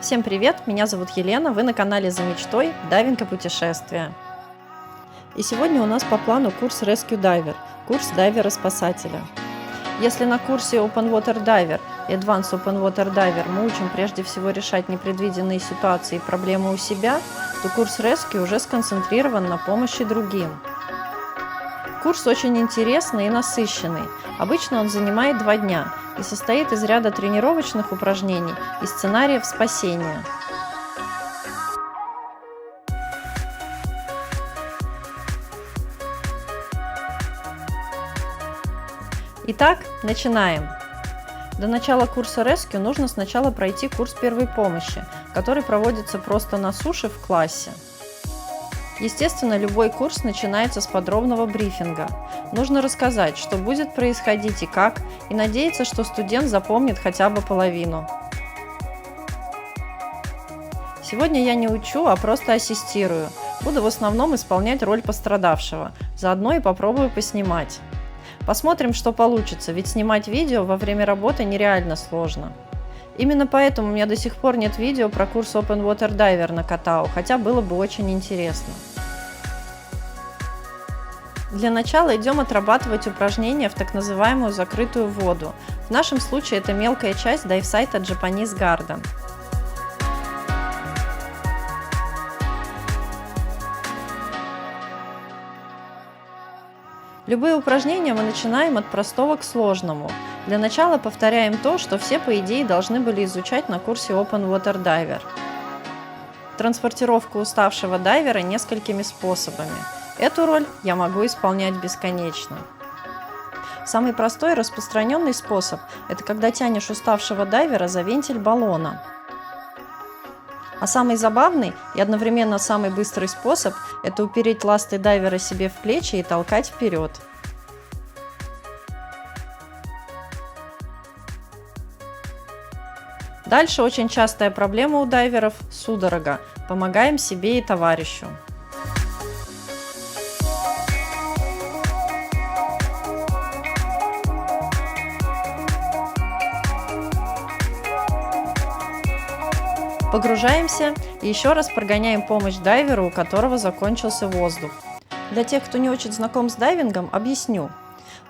Всем привет! Меня зовут Елена, вы на канале «За мечтой. Дайвинг и путешествия». И сегодня у нас по плану курс Rescue Diver, курс дайвера-спасателя. Если на курсе Open Water Diver и Advanced Open Water Diver мы учим прежде всего решать непредвиденные ситуации и проблемы у себя, то курс Rescue уже сконцентрирован на помощи другим. Курс очень интересный и насыщенный. Обычно он занимает 2 дня и состоит из ряда тренировочных упражнений и сценариев спасения. Итак, начинаем! До начала курса Rescue нужно сначала пройти курс первой помощи, который проводится просто на суше в классе. Естественно, любой курс начинается с подробного брифинга. Нужно рассказать, что будет происходить и как, и надеяться, что студент запомнит хотя бы половину. Сегодня я не учу, а просто ассистирую. Буду в основном исполнять роль пострадавшего, заодно и попробую поснимать. Посмотрим, что получится, ведь снимать видео во время работы нереально сложно. Именно поэтому у меня до сих пор нет видео про курс Open Water Diver на Котау, хотя было бы очень интересно. Для начала идем отрабатывать упражнения в так называемую закрытую воду. В нашем случае это мелкая часть дайв-сайта Japanese Garden. Любые упражнения мы начинаем от простого к сложному. Для начала повторяем то, что все по идее должны были изучать на курсе Open Water Diver. Транспортировку уставшего дайвера несколькими способами. Эту роль я могу исполнять бесконечно. Самый простой и распространенный способ – это когда тянешь уставшего дайвера за вентиль баллона. А самый забавный и одновременно самый быстрый способ – это упереть ласты дайвера себе в плечи и толкать вперед. Дальше очень частая проблема у дайверов – судорога. Помогаем себе и товарищу. Погружаемся и еще раз прогоняем помощь дайверу, у которого закончился воздух. Для тех, кто не очень знаком с дайвингом, объясню.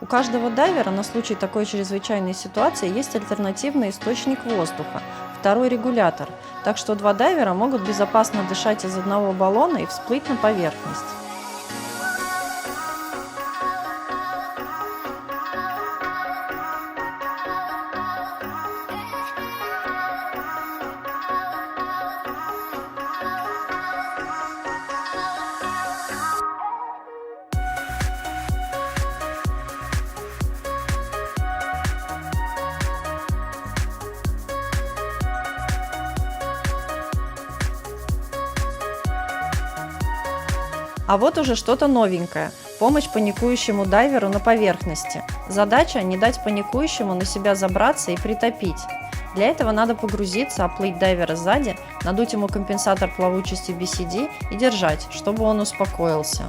У каждого дайвера на случай такой чрезвычайной ситуации есть альтернативный источник воздуха – второй регулятор, так что 2 дайвера могут безопасно дышать из одного баллона и всплыть на поверхность. А вот уже что-то новенькое – помощь паникующему дайверу на поверхности. Задача – не дать паникующему на себя забраться и притопить. Для этого надо погрузиться, оплыть дайвера сзади, надуть ему компенсатор плавучести BCD и держать, чтобы он успокоился.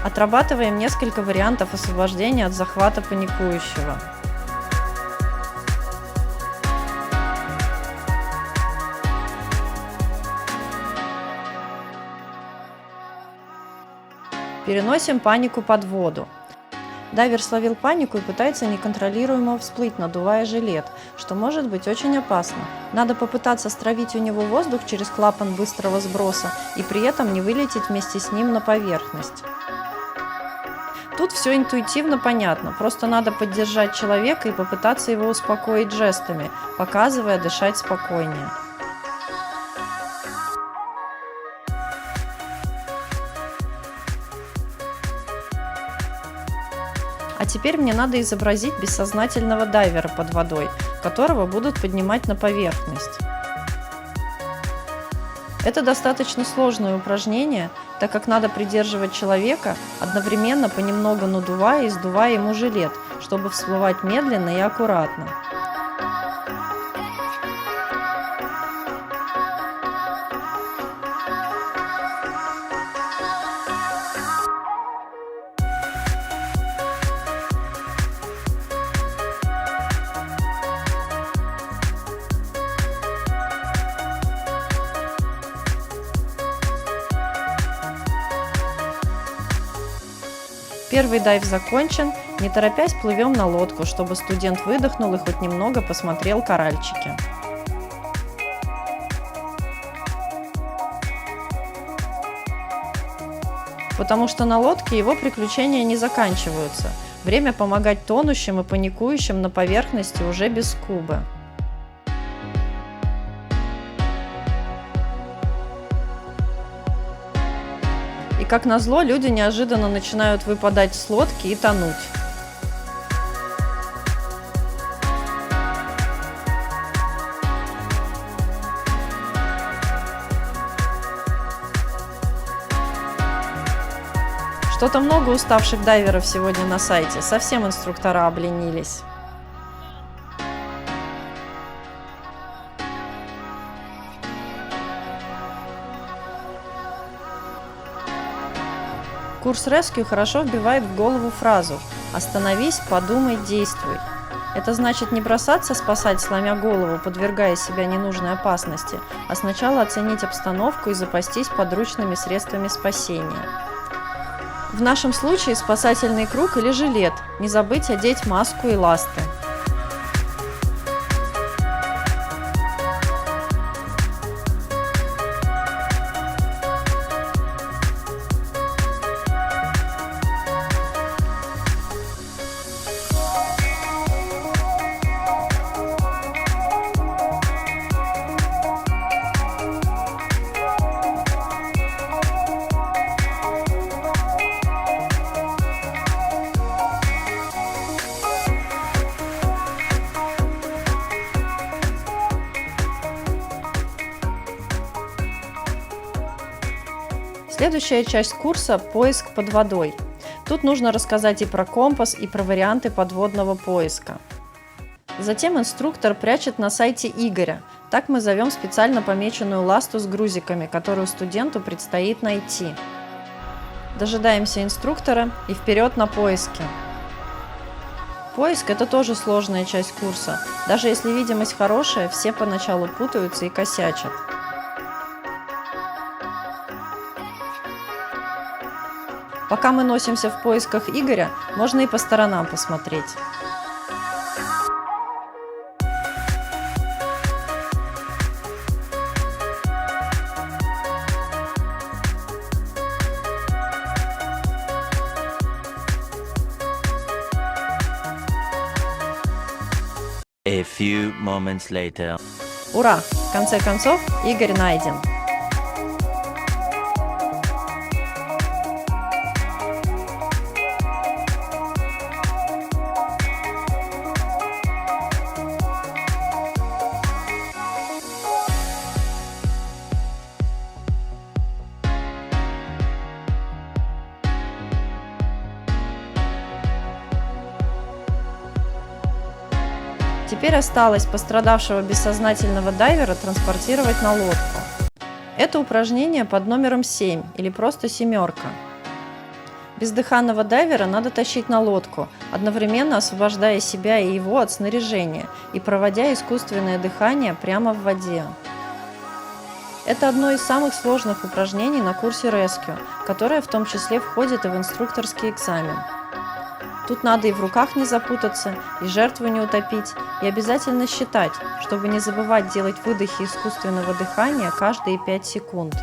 Отрабатываем несколько вариантов освобождения от захвата паникующего. Переносим панику под воду. Дайвер словил панику и пытается неконтролируемо всплыть, надувая жилет, что может быть очень опасно. Надо попытаться стравить у него воздух через клапан быстрого сброса и при этом не вылететь вместе с ним на поверхность. Тут все интуитивно понятно, просто надо поддержать человека и попытаться его успокоить жестами, показывая дышать спокойнее. А теперь мне надо изобразить бессознательного дайвера под водой, которого будут поднимать на поверхность. Это достаточно сложное упражнение, так как надо придерживать человека, одновременно понемногу надувая и сдувая ему жилет, чтобы всплывать медленно и аккуратно. Первый дайв закончен, не торопясь плывем на лодку, чтобы студент выдохнул и хоть немного посмотрел коральчики. Потому что на лодке его приключения не заканчиваются. Время помогать тонущим и паникующим на поверхности уже без скубы. И как назло, люди неожиданно начинают выпадать с лодки и тонуть. Что-то много уставших дайверов сегодня на сайте, совсем инструктора обленились. Курс Rescue хорошо вбивает в голову фразу «Остановись, подумай, действуй». Это значит не бросаться спасать, сломя голову, подвергая себя ненужной опасности, а сначала оценить обстановку и запастись подручными средствами спасения. В нашем случае спасательный круг или жилет, не забыть одеть маску и ласты. Следующая часть курса – поиск под водой. Тут нужно рассказать и про компас, и про варианты подводного поиска. Затем инструктор прячет на сайте Игоря. Так мы зовем специально помеченную ласту с грузиками, которую студенту предстоит найти. Дожидаемся инструктора и вперед на поиски. Поиск – это тоже сложная часть курса. Даже если видимость хорошая, все поначалу путаются и косячат. Пока мы носимся в поисках Игоря, можно и по сторонам посмотреть. A few moments later. Ура! В конце концов, Игорь найден. Теперь осталось пострадавшего бессознательного дайвера транспортировать на лодку. Это упражнение под номером 7 или просто семерка. Бездыханного дайвера надо тащить на лодку, одновременно освобождая себя и его от снаряжения и проводя искусственное дыхание прямо в воде. Это одно из самых сложных упражнений на курсе Rescue, которое в том числе входит и в инструкторский экзамен. Тут надо и в руках не запутаться, и жертву не утопить, и обязательно считать, чтобы не забывать делать выдохи искусственного дыхания каждые 5 секунд.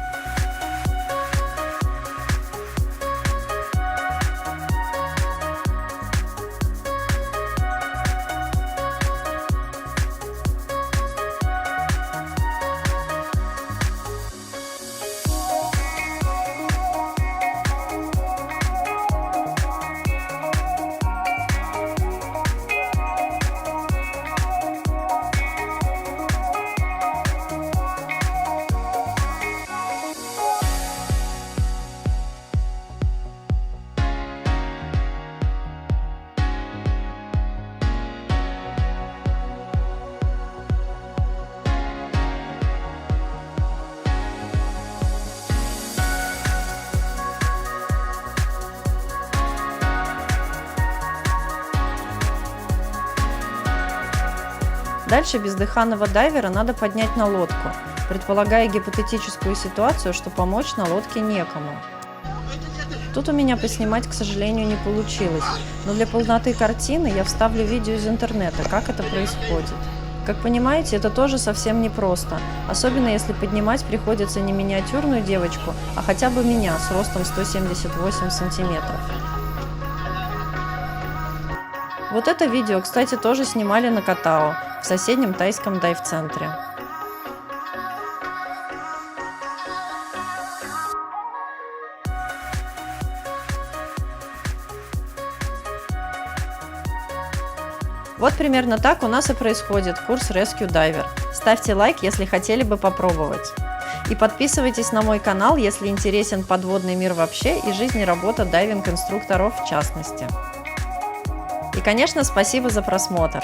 Дальше бездыханного дайвера надо поднять на лодку, предполагая гипотетическую ситуацию, что помочь на лодке некому. Тут у меня поснимать, к сожалению, не получилось, но для полноты картины я вставлю видео из интернета, как это происходит. Как понимаете, это тоже совсем непросто, особенно если поднимать приходится не миниатюрную девочку, а хотя бы меня с ростом 178 сантиметров. Вот это видео, кстати, тоже снимали на Катао, в соседнем тайском дайв-центре. Вот примерно так у нас и происходит курс Rescue Diver. Ставьте лайк, если хотели бы попробовать. И подписывайтесь на мой канал, если интересен подводный мир вообще и жизнь и работа дайвинг-инструкторов в частности. И, конечно, спасибо за просмотр.